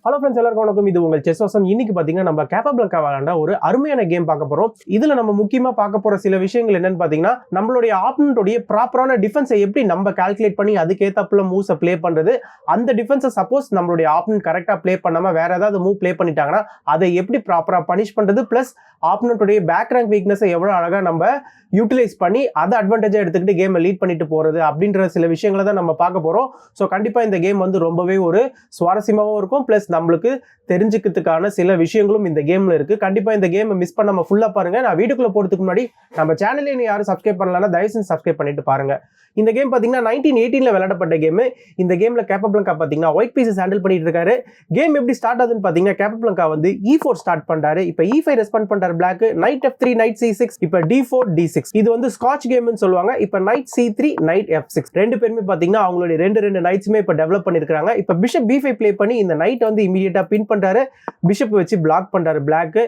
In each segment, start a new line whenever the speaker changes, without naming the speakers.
Hello friends, எல்லாருக்கும் வணக்கம். இது உங்கள் செஸ் வாசம். இன்னைக்கு பாத்தீங்கன்னா நம்ம கேப்பபிளங்கா விளையாண்ட ஒரு அருமையான கேம் பார்க்க போறோம். இதுல நம்ம முக்கியமா பார்க்க போற சில விஷயங்கள் என்னன்னு பாத்தீங்கன்னா, நம்மளுடைய ஆப்பனன்ட்டோட ப்ராப்பரான டிஃபென்ஸை எப்படி நம்ம கால்குலேட் பண்ணி அதுக்கேத்தாப்புல மூவ்ஸை ப்ளே பண்றது, அந்த டிஃபென்ஸை சப்போஸ் நம்மளுடைய ஆப்பனன்ட் கரெக்டா ப்ளே பண்ணாம வேற ஏதாவது மூவ் ப்ளே பண்ணிட்டாங்கன்னா அதை எப்படி ப்ராப்பரா பனிஷ் பண்றது, பிளஸ் ஆப்பனன்ட்டோட பேக் ரேங்க் வீக்னஸை எவ்வளவு அழகா நம்ம யூட்டிலைஸ் பண்ணி அதை அட்வான்டேஜா எடுத்துக்கிட்டு கேமை லீட் பண்ணிட்டு போறது அப்படின்ற சில விஷயங்களை தான் நம்ம பார்க்க போறோம். ஸோ கண்டிப்பா இந்த கேம் வந்து ரொம்பவே ஒரு சுவாரஸ்யமாகவும் இருக்கும், பிளஸ் நம்மளுக்கு தெரிஞ்சுக்கிறதுக்கான சில விஷயங்களும் இந்த கேம்ல இருக்கு. கண்டிப்பா இந்த கேமை மிஸ் பண்ணாம ஃபுல்லா பாருங்க. நான் வீடியோக்குள்ள போறதுக்கு முன்னாடி நம்ம சேனல்ல நீ யாரும் சப்ஸ்கிரைப் பண்ணலன்னா தயவு செஞ்சு சப்ஸ்கிரைப் பண்ணிட்டு பாருங்க. இந்த கேம் பாத்தீங்கன்னா 1918 விளையாடப்பட்ட கேம். இந்த கேம்ல கேப்பபிளங்கா பாத்தீங்கன்னா ஒயிட் பீசஸ் ஹேண்டில் பண்ணிட்டு இருக்காரு. கேம் எப்படி ஸ்டார்ட் ஆகுதுன்னு பாத்தீங்கன்னா, கேப்பபிளங்கா வந்து E4 ஸ்டார்ட் பண்றாரு. இப்போ E5 ரெஸ்பாண்ட் பண்றாரு black. Night F3, night C6, இப்போ D4, D6. இது வந்து ஸ்காட்ச் கேம்னு சொல்லுவாங்க. இப்போ நைட் C3, நைட் F6. ரெண்டு பேருமே பாத்தீங்கன்னா அவங்களுடைய ரெண்டு நைட்ஸுமே இப்போ டெவலப் பண்ணிருக்காங்க. இப்போ பிஷப் B5 ப்ளே பண்ணி இந்த நைட் வந்து இமீடியட்டா பின் பண்றாரு. பிஷப் வச்சு பிளாக் பண்றாரு பிளாக்.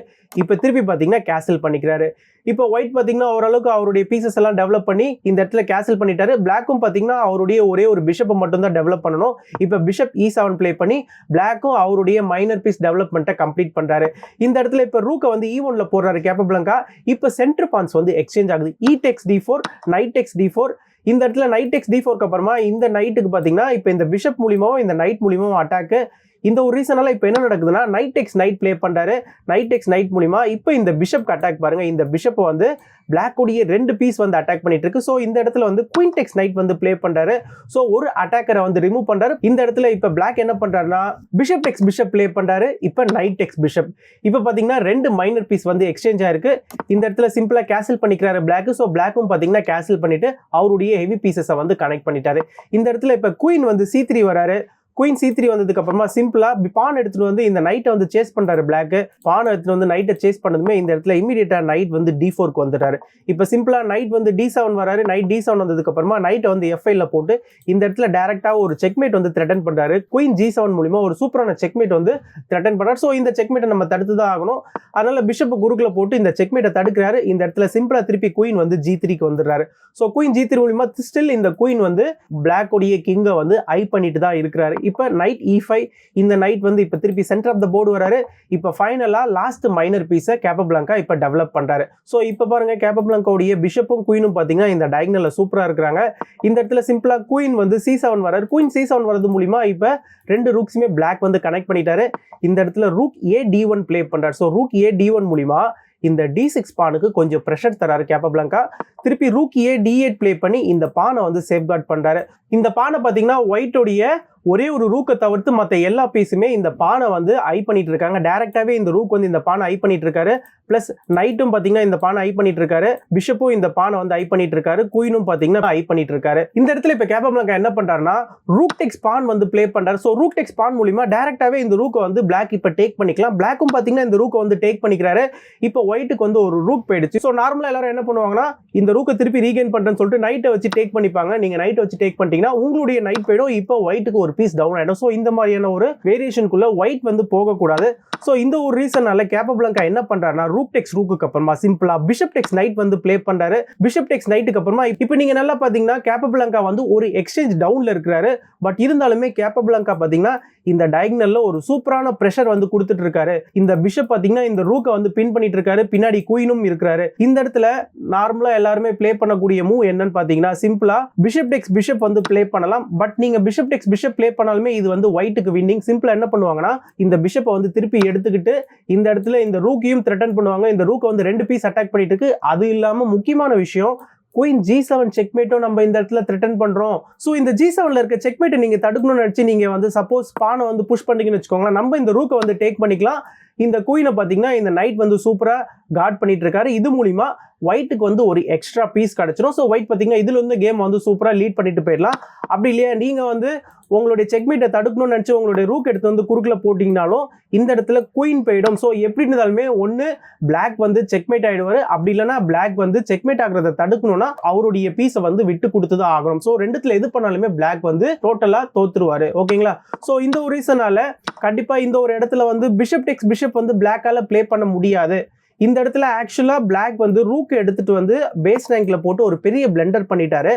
இப்போ திருப்பி பாத்தீங்கன்னா கேசல் பண்ணிக்கிறாரு. இப்போ ஒயிட் பாத்தீங்கன்னா ஓரளவுக்கு அவருடைய பீசஸ் எல்லாம் டெவலப் பண்ணி இந்த இடத்துல கேசல் பண்ணிட்டாரு. பிளாக்கும் பாத்தீங்கன்னா அவருடைய ஒரே ஒரு பிஷப்பை மட்டும் தான் டெவலப் பண்ணணும். இப்போ பிஷப் E7 ப்ளே பண்ணி பிளாக்கும் அவருடைய மைனர் பீஸ் டெவலப்மெண்ட்டை கம்ப்ளீட் பண்றாரு. இந்த இடத்துல இப்போ ரூக்கை வந்து E1ல போடுறாரு கேப்பபிளங்கா. இப்போ சென்டர் பான்ஸ் வந்து எக்ஸ்சேஞ்ச் ஆகுது. E takes D4, night takes D4. இந்த இடத்துல நைட் takes D4க்கு அப்புறமா இந்த நைட்டுக்கு பாத்தீங்கன்னா இப்போ இந்த பிஷப் மூலியமாவும் இந்த நைட் மூலியமாவும் அட்டாக்கு. இந்த ஒரு ரீசனால இப்போ என்ன நடக்குதுன்னா, நைட் டெக்ஸ் நைட் ப்ளே பண்றாரு. நைட் டெக்ஸ் நைட் மூலியமா இப்போ இந்த பிஷப்க்கு அட்டாக் பாருங்க. இந்த பிஷப் வந்து பிளாக் உடைய ரெண்டு பீஸ் வந்து அட்டாக் பண்ணிட்டு இருக்கு. ஸோ இந்த இடத்துல வந்து குயின் டெக்ஸ் நைட் வந்து ப்ளே பண்றாரு. ஸோ ஒரு அட்டாக்கரை வந்து ரிமூவ் பண்றாரு. இந்த இடத்துல இப்போ பிளாக் என்ன பண்றாருன்னா, பிஷப் டெக்ஸ் பிஷப் ப்ளே பண்றாரு. இப்போ நைட் டெக்ஸ் பிஷப். இப்போ பாத்தீங்கன்னா ரெண்டு மைனர் பீஸ் வந்து எக்ஸ்சேஞ்ச் ஆயிருக்கு. இந்த இடத்துல சிம்பிளா கேன்சல் பண்ணிக்கிறாரு பிளாக். ஸோ பிளாக்கும் பாத்தீங்கன்னா கேன்சல் பண்ணிட்டு அவருடைய ஹெவி பீசஸை வந்து கனெக்ட் பண்ணிட்டாரு. இந்த இடத்துல இப்போ குயின் வந்து C3 வராரு. குயின் C3 வந்ததுக்கு அப்புறமா சிம்பிளா பான் எடுத்துட்டு வந்து இந்த நைட்டை வந்து சேஸ் பண்றாரு பிளாக். பான் எடுத்துட்டு வந்து நைட்டை சேஸ் பண்ணதுமே இந்த இடத்துல இமீடியட்டா நைட் வந்து D4க்கு வந்துட்டாரு. இப்போ சிம்பிளா நைட் வந்து D7 வராரு. நைட் D7 வந்ததுக்கு அப்புறமா நைட்டை வந்து F5ல போட்டு இந்த இடத்துல டைரக்டா ஒரு செக்மேட் வந்து த்ரெட்டன் பண்றாரு. குயின் G7 மூலமா ஒரு சூப்பரான செக்மேட் வந்து த்ரெட்டன் பண்றாரு. ஸோ இந்த செக்மேட்டை நம்ம தடுத்து தான் ஆகணும். அதனால பிஷப் குறுக்குல போட்டு இந்த செக்மேட்டை தடுக்கிறாரு. இந்த இடத்துல சிம்பிளா திருப்பி குயின் வந்து G3க்கு வந்துடுறாரு. ஸோ குயின் G3 மூலமா ஸ்டில் இந்த குயின் வந்து பிளாக் உடைய கிங்கை வந்து ஐ பண்ணிட்டு தான் இருக்கிறாரு. இப்போ நைட் E5, இந்த நைட் வந்து இப்போ திருப்பி சென்டர் ஆஃப் த போர்டு வராரு. இப்போ ஃபைனலா லாஸ்ட் மைனர் பீஸை கேப்பபிளங்கா இப்போ டெவலப் பண்றாரு. ஸோ இப்போ பாருங்க கேப்பபிளங்காவுடைய பிஷப்பும் குயினும் பாத்தீங்கன்னா இந்த டயகனல்ல சூப்பரா இருக்கிறாங்க. இந்த இடத்துல சிம்பிளா குயின் வந்து C7 வராரு. குயின் C7 வரது மூலியமா இப்போ ரெண்டு ரூக்ஸுமே பிளாக் வந்து கனெக்ட் பண்ணிட்டாரு. இந்த இடத்துல ரூக் A D1 ப்ளே பண்றாரு. ஸோ ரூக் A D1 மூலியமா இந்த D6 பானுக்கு கொஞ்சம் ப்ரெஷர் தராரு கேப்பபிளங்கா. திருப்பி ரூக் A D8 ப்ளே பண்ணி இந்த பானை வந்து சேஃப்கார்ட் பண்றாரு. இந்த பானை பாத்தீங்கன்னா ஒயிட்டோடைய ஒரே ஒரு ரூக்கை தவிர்த்து மற்ற எல்லா பீஸுமே இந்த பானை வந்து ஐ பண்ணிட்டு இருக்காங்க. டைரக்டாவே இந்த ரூக் வந்து இந்த பானை ஐ பண்ணிட்டு இருக்காரு. பிளஸ் நைட்டும் பாத்தீங்கன்னா இந்த பானை ஐ பண்ணிட்டு இருக்காரு. பிஷப்பும் இந்த பானை வந்து ஐ பண்ணிட்டு இருக்காரு. குயினும் பாத்தீங்கன்னா ஐ பண்ணிட்டு இருக்காரு. இந்த இடத்துல இப்ப கேப்பபிளங்கா என்ன பண்றாருன்னா, ரூக் டெக்ஸ் பான் வந்து ப்ளே பண்றாரு. ஸோ ரூக் டெக்ஸ் பான் மூலியமா டைரக்டாவே இந்த ரூக்கை வந்து பிளாக் இப்ப டேக் பண்ணிக்கலாம். பிளாக்கும் பாத்தீங்கன்னா இந்த ரூக்கை வந்து டேக் பண்ணிக்கிறாரு. இப்போ ஒயிட்டுக்கு வந்து ஒரு ரூக் போயிடுச்சு. ஸோ நார்மலா எல்லாரும் என்ன பண்ணுவாங்கன்னா, இந்த ரூக்கை திருப்பி ரீகெயின் பண்றேன்னு சொல்லிட்டு நைட்டை வச்சு டேக் பண்ணிப்பாங்க. நீங்க நைட்டை வச்சு டேக் பண்ணிட்டீங்கன்னா உங்களுடைய நைட் போயிடும். இப்போ ஒயிட்டுக்கு ஒரு பீஸ் டவுன் ஆயிடும். சோ இந்த மாதிரியான ஒரு வேரியேஷனுக்குள்ள ஒயிட் வந்து போக கூடாது. சோ இந்த ஒரு ரீசனால கேப்பபிளங்கா என்ன பண்றாருன்னா, ரூக் டெக்ஸ் ரூக்குக்கு அப்புறமா சிம்பிளா பிஷப் டெக்ஸ் நைட் வந்து ப்ளே பண்றாரு. பிஷப் டெக்ஸ் நைட்டுக்கு அப்புறமா இப்போ நீங்க நல்லா பாத்தீங்கன்னா கேப்பபிளங்கா வந்து ஒரு எக்ஸ்சேஞ்ச் டவுன்ல இருக்கிறாரு. பட் இருந்தாலுமே கேப்பபிளங்கா பாத்தீங்கன்னா இந்த டயகனல்ல ஒரு சூப்பரான பிரஷர் வந்து கொடுத்துட்டு இருக்காரு. இந்த பிஷப் பாத்தீங்கன்னா இந்த ரூக்கை வந்து பின் பண்ணிட்டு இருக்காரு. பின்னாடி குயினும் இருக்கிறாரு. இந்த இடத்துல நார்மலா எல்லாருமே ப்ளே பண்ணக்கூடிய மூவ் என்னன்னு பாத்தீங்கன்னா, சிம்பிளா பிஷப் டெக்ஸ் பிஷப் வந்து ப்ளே பண்ணலாம். பட் நீங்க பிஷப் டெக்ஸ் பிஷப் ப்ளே பண்ணாலுமே இது வந்து ஒயிட்டுக்கு வின்னிங். சிம்பிளா என்ன பண்ணுவாங்கன்னா, இந்த பிஷப்பை வந்து திருப்பி எடுத்துக்கிட்டு இந்த இடத்துல இந்த ரூக்கையும் த்ரெட்டன் பண்ணுவாங்க. இந்த ரூக்கை வந்து ரெண்டு பீஸ் அட்டாக் பண்ணிட்டு இருக்கு. அது இல்லாம முக்கியமான விஷயம், குயின் G7 செக்மேட்டும் நம்ம இந்த இடத்துல த்ரெட்டன் பண்றோம். சோ இந்த G7ல இருக்க செக்மேட்டை நீங்க தடுக்கணும்னு நினைச்சு நீங்க வந்து சப்போஸ் பானை வந்து புஷ் பண்ணீங்கன்னு வச்சுக்கோங்களேன், நம்ம இந்த ரூக்கை வந்து டேக் பண்ணிக்கலாம். இந்த குயினை பாத்தீங்கன்னா இந்த நைட் வந்து சூப்பரா கார்ட் பண்ணிட்டு இருக்காரு. இது மூலியமா ஒயிட்டுக்கு வந்து ஒரு எக்ஸ்ட்ரா பீஸ் கிடைச்சிடும். ஸோ ஒயிட் பாத்தீங்கன்னா இதுல வந்து கேம் வந்து சூப்பரா லீட் பண்ணிட்டு போயிடலாம். அப்படி இல்லையா நீங்க வந்து உங்களுடைய செக்மேட்டை தடுக்கணும்னு நினைச்சு உங்களுடைய ரூக் எடுத்து வந்து குறுக்குல போட்டீங்கனாலும் இந்த இடத்துல குயின் போயிடும். ஸோ எப்படி இருந்தாலுமே ஒன்னு பிளாக் வந்து செக்மேட் ஆயிடுவாரு. அப்படி இல்லைன்னா பிளாக் வந்து செக்மேட் ஆகிறத தடுக்கணும்னா அவருடைய பீஸை வந்து விட்டு கொடுத்துதான் ஆகணும். ஸோ ரெண்டுத்துல எது பண்ணாலுமே பிளாக் வந்து டோட்டலா தோத்துருவாரு. ஓகேங்களா? ஸோ இந்த ஒரு ரீசனால கண்டிப்பா இந்த ஒரு இடத்துல வந்து பிஷப் டெக்ஸ் பிஷப் வந்து பிளாக்கால ப்ளே பண்ண முடியாது. இந்த இடத்துல ஆக்சுவலா பிளாக் வந்து ரூக் எடுத்துட்டு வந்து பேஸ் ரேங்க்ல போட்டு ஒரு பெரிய பிளண்டர் பண்ணிட்டாரு.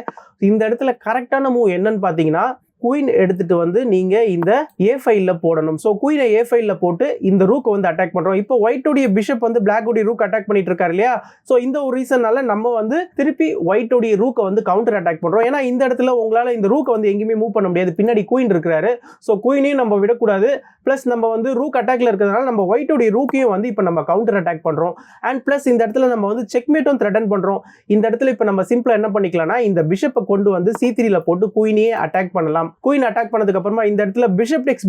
இந்த இடத்துல கரெக்டான மூவ் என்னன்னு பாத்தீங்கன்னா, குயின் எடுத்துட்டு வந்து நீங்க இந்த A5ல போடணும். சோ குயினை A5ல போட்டு இந்த ரூக் வந்து அட்டாக் பண்றோம். இப்போ ஒயிட்டோடைய பிஷப் வந்து பிளாக் உடைய ரூக் அட்டாக் பண்ணிட்டு இருக்காரு இல்லையா? சோ இந்த ஒரு ரீசன்னால நம்ம வந்து திருப்பி ஒயிட்டோடைய ரூக்கை வந்து கவுண்டர் அட்டாக் பண்றோம். ஏன்னா இந்த இடத்துல உங்களால இந்த ரூக்கை வந்து எங்கேயுமே மூவ் பண்ண முடியாது. பின்னாடி குயின் இருக்கிறாரு. சோ குயினையும் நம்ம விடக்கூடாது. பிளஸ் நம்ம வந்து ரூக் அட்டாக்ல இருக்கிறதுனால நம்ம ஒயிட்டோடைய ரூக்கையும் வந்து இப்போ நம்ம கவுண்டர் அட்டாக் பண்றோம். அண்ட் பிளஸ் இந்த இடத்துல நம்ம வந்து செக்மேட்டும் த்ரெட்டன் பண்றோம். இந்த இடத்துல இப்போ நம்ம சிம்பிளா என்ன பண்ணிக்கலாம்னா இந்த பிஷப்பை கொண்டு வந்து C3ல போட்டு குயினையே அட்டாக் பண்ணலாம். குயின் அட்டாக் பண்ணதுக்கு அப்புறமா இந்த இடத்துல பிஷப் டெக்ஸ்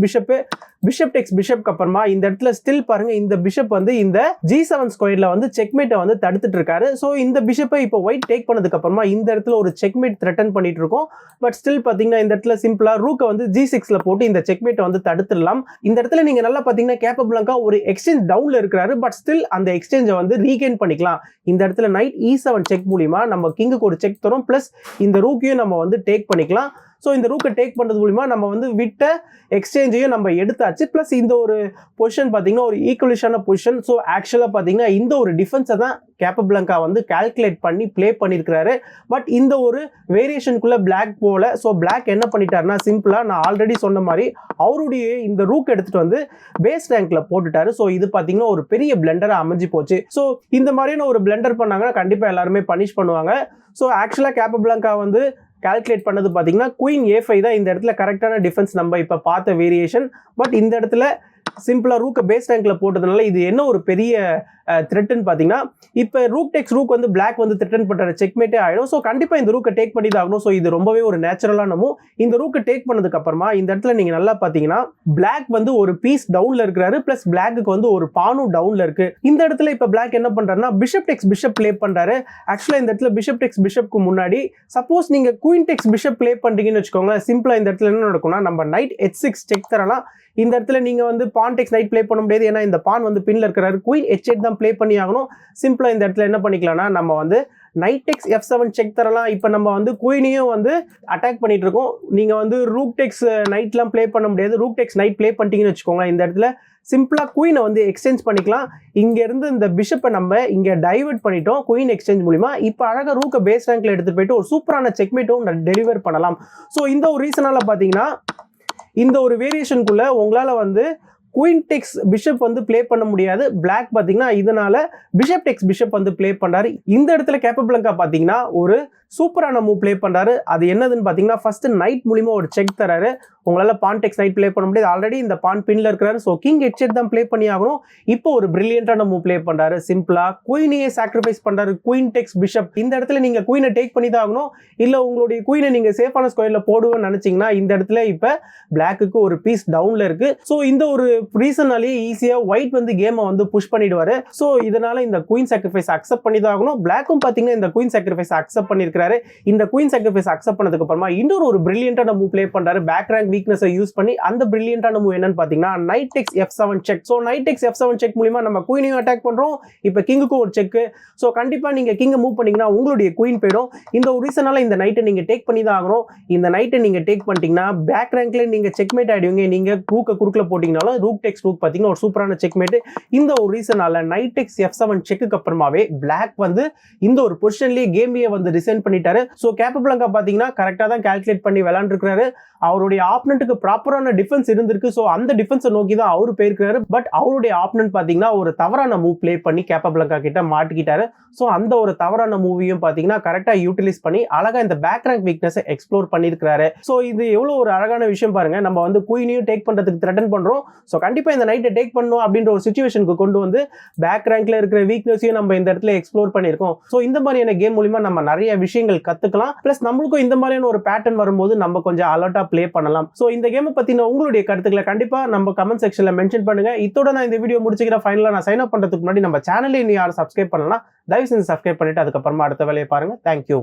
பிஷப்க்கு அப்புறமா இந்த இடத்துல ஸ்டில் பாருங்க இந்த பிஷப் வந்து இந்த G7 ஸ்கொயர்ல வந்து செக்மேட்டை வந்து தடுத்துட்டு இருக்காரு. சோ இந்த பிஷப்பை இப்போ ஒயிட் டேக் பண்ணதுக்கு அப்புறமா இந்த இடத்துல ஒரு செக்மேட் த்ரெட்டன் பண்ணிட்டு இருக்கோம். பட் ஸ்டில் பாத்தீங்கன்னா இந்த இடத்துல சிம்பிளா ரூக்கை வந்து G6ல போட்டு இந்த செக்மேட்டை வந்து தடுத்துடலாம். இந்த இடத்துல நீங்க நல்லா பாத்தீங்கன்னா கேப்பபிளங்கா ஒரு எக்ஸ்சேஞ்ச் டவுன்ல இருக்கிறாரு. பட் ஸ்டில் அந்த எக்ஸ்சேஞ்சை வந்து ரீகெயின் பண்ணிக்கலாம். இந்த இடத்துல நைட் E7 செக் மூலியமா நம்ம கிங்குக்கு ஒரு செக் தரும். பிளஸ் இந்த ரூக்கையும் நம்ம வந்து டேக் பண்ணிக்கலாம். ஸோ இந்த ரூக்கை டேக் பண்ணுறது மூலிமா நம்ம வந்து விட்ட எக்ஸ்சேஞ்சையும் நம்ம எடுத்தாச்சு. ப்ளஸ் இந்த ஒரு பொசிஷன் பார்த்தீங்கன்னா ஒரு ஈக்குவலிஷான பொசிஷன். ஸோ ஆக்சுவலாக பார்த்தீங்கன்னா இந்த ஒரு டிஃபென்ஸை தான் கேப்பபிளங்கா வந்து கால்குலேட் பண்ணி ப்ளே பண்ணியிருக்கிறாரு. பட் இந்த ஒரு வேரியேஷனுக்குள்ளே பிளாக் போல. ஸோ பிளாக் என்ன பண்ணிட்டாருன்னா சிம்பிளாக நான் ஆல்ரெடி சொன்ன மாதிரி அவருடைய இந்த ரூக் எடுத்துகிட்டு வந்து பேஸ் ரேங்க்ல போட்டுட்டாரு. ஸோ இது பார்த்தீங்கன்னா ஒரு பெரிய பிளண்டராக அமைஞ்சு போச்சு. ஸோ இந்த மாதிரியான ஒரு பிளண்டர் பண்ணாங்கன்னா கண்டிப்பாக எல்லாருமே பனிஷ் பண்ணுவாங்க. ஸோ ஆக்சுவலாக கேப்பபிளங்கா வந்து கால்குலேட் பண்ணது பார்த்தீங்கன்னா குயின் A5 தான் இந்த இடத்துல கரெக்டான டிஃபென்ஸ் நம்ம இப்போ பார்த்த வேரியேஷன். பட் இந்த இடத்துல சிம்பிளாக ரூக்கை பேஸ் ரேங்க்ல போட்டதுனால இது என்ன ஒரு பெரிய த்ரெட்னு பார்த்தீங்கன்னா இப்போ ரூக் டெக்ஸ் ரூக் வந்து பிளாக் வந்து த்ரெட்டன் பண்ணுற செக்மேட்டே ஆகிடும். ஸோ கண்டிப்பாக இந்த ரூக்கை டேக் பண்ணி தான் ஆகணும். ஸோ இது ரொம்பவே ஒரு நேச்சுரலான மூவ். இந்த ரூக்கை டேக் பண்ணதுக்கு அப்புறமா இந்த இடத்துல நீங்கள் நல்லா பார்த்தீங்கன்னா பிளாக் வந்து ஒரு பீஸ் டவுனில் இருக்கிறாரு. ப்ளஸ் பிளாக்கு வந்து ஒரு பானும் டவுனில் இருக்கு. இந்த இடத்துல இப்போ பிளாக் என்ன பண்ணுறாருன்னா பிஷப் டெக்ஸ் பிஷப் ப்ளே பண்ணுறாரு. ஆக்சுவலாக இந்த இடத்துல பிஷப் டெக்ஸ் பிஷப்க்கு முன்னாடி சப்போஸ் நீங்கள் குயின் டெக்ஸ் பிஷப் ப்ளே பண்ணுறீங்கன்னு வச்சுக்கோங்க. சிம்பிளாக இந்த இடத்துல என்ன நடக்கும்னா நம்ம நைட் H6 செக் தரலாம். இந்த இடத்துல நீங்க வந்து பான் டெக்ஸ் நைட் ப்ளே பண்ண முடியாது. ஏன்னா இந்த பான் வந்து பின்ல இருக்கிறாரு. குயின் H8 தான் ப்ளே பண்ணி ஆகணும். சிம்பிளா இந்த இடத்துல என்ன பண்ணிக்கலாம்னா நம்ம வந்து நைட் டெக்ஸ் F7 செக் தரலாம். இப்போ நம்ம வந்து குயினையும் வந்து அட்டாக் பண்ணிட்டு இருக்கோம். நீங்க வந்து ரூக் டெக்ஸ் நைட்லாம் ப்ளே பண்ண முடியாது. ரூக் டெக்ஸ் நைட் ப்ளே பண்ணிட்டீங்கன்னு வச்சுக்கோங்க. இந்த இடத்துல சிம்பிளா குயினை வந்து எக்ஸ்சேஞ்ச் பண்ணிக்கலாம். இங்க இருந்து இந்த பிஷப்பை நம்ம இங்க டைவர்ட் பண்ணிட்டோம் குயின் எக்ஸ்சேஞ்ச் மூலியமா. இப்போ அழகா ரூக்கை பேஸ் ரேங்க்ல எடுத்துட்டு போயிட்டு ஒரு சூப்பரான செக்மேட்டும் டெலிவர் பண்ணலாம். ஸோ இந்த ஒரு ரீசனால பாத்தீங்கன்னா இந்த ஒரு வேரியேஷனுக்குள்ள உங்களால வந்து குயின் டெக்ஸ் பிஷப் வந்து ப்ளே பண்ண முடியாது. பிளாக் பார்த்தீங்கன்னா இதனால பிஷப் டெக்ஸ் பிஷப் வந்து ப்ளே பண்றாரு. இந்த இடத்துல கேப்பபிளங்கா பார்த்தீங்கன்னா ஒரு சூப்பரான மூவ் ப்ளே பண்றாரு. அது என்னதுன்னு பார்த்தீங்கன்னா ஃபர்ஸ்ட் நைட் மூலியமா ஒரு செக் தராரு. உங்களால பான் டெக்ஸ் நைட் ப்ளே பண்ண முடியாது. ஆல்ரெடி இந்த பான் பின்ல இருக்கிறாரு. ஸோ கிங் H8 தான் ப்ளே பண்ணி ஆகணும். இப்போ ஒரு பிரில்லியண்டான மூவ் ப்ளே பண்றாரு. சிம்பிளா குயினையே சாக்ரிஃபைஸ் பண்றாரு. குயின் டெக்ஸ் பிஷப். இந்த இடத்துல நீங்க குயினை டேக் பண்ணி தான் ஆகணும். இல்ல உங்களுடைய குயினை நீங்க சேஃபான ஸ்கொயர்ல போடுவோம்னு நினைச்சீங்கன்னா இந்த இடத்துல இப்ப பிளாக்குக்கு ஒரு பீஸ் டவுன்ல இருக்கு. ஸோ இந்த ஒரு ரீசனாலேயே ஈஸியா ஒயிட் வந்து கேமை வந்து புஷ் பண்ணிடுவாரு. ஸோ இதனால இந்த குயின் சாக்ரிஃபைஸ் அக்செப்ட் பண்ணி தான் ஆகணும். பிளாக்கும் பாத்தீங்கன்னா இந்த குயின் சாக்ரிஃபைஸ் அக்செப்ட் பண்ணிருக்காரு. இந்த குயின் சாக்ரிஃபைஸ் அக்செப்ட் பண்ணதுக்கு அப்புறமா இன்னொரு ஒரு பிரில்லியண்டான மூவ் ப்ளே பண்றாரு. பேக் ரேங்க் வீக்னஸை யூஸ் பண்ணி அந்த பிரில்லியண்டான மூவ் என்னன்னு பாத்தீங்கன்னா நைட் டெக்ஸ் F7 செக். ஸோ நைட் டெக்ஸ் F7 செக் மூலமா நம்ம குயினையும் அட்டாக் பண்றோம். இப்போ கிங்குக்கும் ஒரு செக். ஸோ கண்டிப்பா நீங்க கிங்கை மூவ் பண்ணீங்கன்னா உங்களுடைய குயின் போயிடும். இந்த ஒரு ரீசனால இந்த நைட்டை நீங்க டேக் பண்ணி தான் ஆகணும். இந்த நைட்டை நீங்க டேக் பண்ணிட்டீங்கன்னா பேக் ரேங்க்ல நீங்க செக்மேட் ஆயிடுவீங்க. நீங்க ரூக்கை குறுக்கல போட்டீங்கனாலும் ரூக் டெக்ஸ் ரூக் பாத்தீங்கன்னா ஒரு சூப்பரான செக்மேட். இந்த ஒரு ரீசனால நைட் டெக்ஸ் F7 செக்குக்கு அப்புறமாவே பிளாக் வந்து இந்த ஒரு பொசிஷன்லயே கேமையே வந்து ரிசைன் பண்ணிட்டாரு. ஸோ கேப்பபிளங்கா பாத்தீங்கன்னா கரெக்டா தான் கால்குலேட் பண்ணி விளையாண்டுருக்காரு. அவருடைய ஆப்பனண்ட்டுக்கு ப்ராப்பரான டிஃபென்ஸ் இருந்திருக்கு. ஸோ அந்த டிஃபென்ஸை நோக்கி தான் அவரு போயிருக்காரு. பட் அவருடைய ஆப்பனண்ட் பாத்தீங்கன்னா ஒரு தவறான மூவ் ப்ளே பண்ணி கேப்பபிளங்கா கிட்ட மாட்டிக்கிட்டாரு. ஸோ அந்த ஒரு தவறான மூவியும் பாத்தீங்கன்னா கரெக்டா யூட்டிலைஸ் பண்ணி அழகா இந்த பேக் ரேங்க் வீக்னஸை எக்ஸ்ப்ளோர் பண்ணிருக்காரு. ஸோ இது எவ்வளவு ஒரு அழகான விஷயம் பாருங்க. நம்ம வந்து குயினையும் டேக் பண்றதுக்கு த்ரெட்டன் பண்றோம். ஸோ கண்டிப்பா இந்த நைட்டை டேக் பண்ணணும் அப்படின்ற ஒரு சிச்சுவேஷனுக்கு கொண்டு வந்து பேக் ரேங்க்ல இருக்கிற வீக்னஸையும் நம்ம இந்த இடத்துல எக்ஸ்ப்ளோர் பண்ணிருக்கோம். ஸோ இந்த மாதிரியான கேம் மூலமா நம்ம நிறைய விஷயங்கள் கத்துக்கலாம். பிளஸ் நம்மளுக்கும் இந்த மாதிரியான ஒரு பேட்டர்ன் வரும்போது நம்ம கொஞ்சம் அலர்ட்டா ப்ளே பண்ணலாம். சோ இந்த கேமை பத்தின உங்களுடைய கருத்துக்களை கண்டிப்பா நம்ம கமெண்ட் செக்ஷன்ல மென்ஷன் பண்ணுங்க. இதோட நான் இந்த வீடியோ முடிச்சுக்கிற ஃபைனலா நான் சைன் அப் பண்றதுக்கு முன்னாடி நம்ம சேனலை நீ யாரும் சப்ஸ்கிரைப் பண்ணலாம், தயவு செஞ்சு சப்ஸ்கிரைப் பண்ணிட்டு அதுக்கப்புறமா அடுத்த வேலையை பாருங்க. தேங்க்யூ.